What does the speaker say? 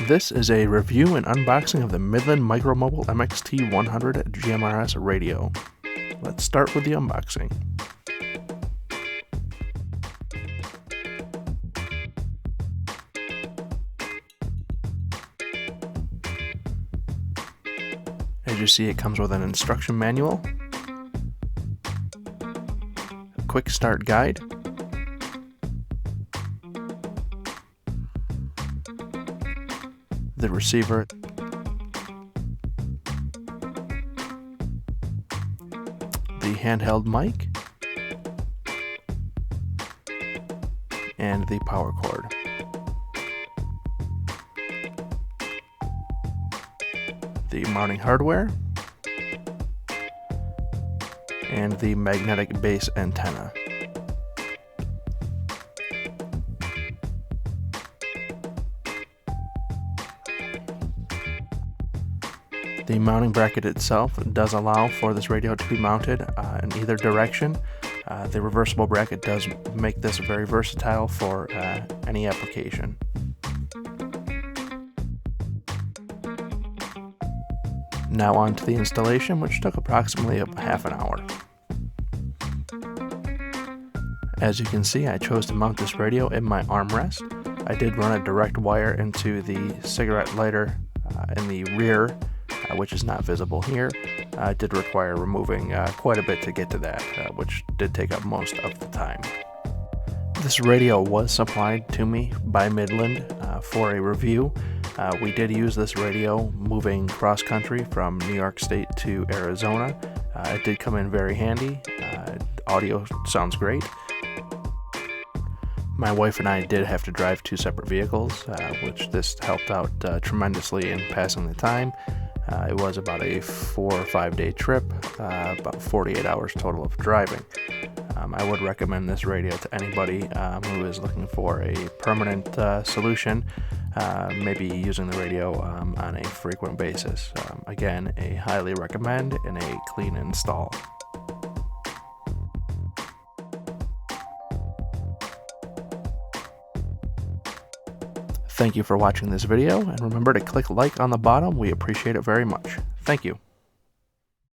This is a review and unboxing of the Midland MicroMobile MXT100 GMRS radio. Let's start with the unboxing. As you see, it comes with an instruction manual, a quick start guide, the receiver, the handheld mic, and the power cord. The mounting hardware, and the magnetic base antenna. The mounting bracket itself does allow for this radio to be mounted in either direction. The reversible bracket does make this very versatile for any application. Now on to the installation, which took approximately half an hour. As you can see, I chose to mount this radio in my armrest. I did run a direct wire into the cigarette lighter in the rear, which is not visible here. It did require removing quite a bit to get to that, which did take up most of the time. This radio was supplied to me by Midland for a review. We did use this radio moving cross-country from New York State to Arizona. It did come in very handy. Audio sounds great. My wife and I did have to drive two separate vehicles, which this helped out tremendously in passing the time. It was about a 4 or 5 day trip, about 48 hours total of driving. I would recommend this radio to anybody who is looking for a permanent solution, maybe using the radio on a frequent basis. Again, a highly recommend and a clean install. Thank you for watching this video, and remember to click like on the bottom. We appreciate it very much. Thank you.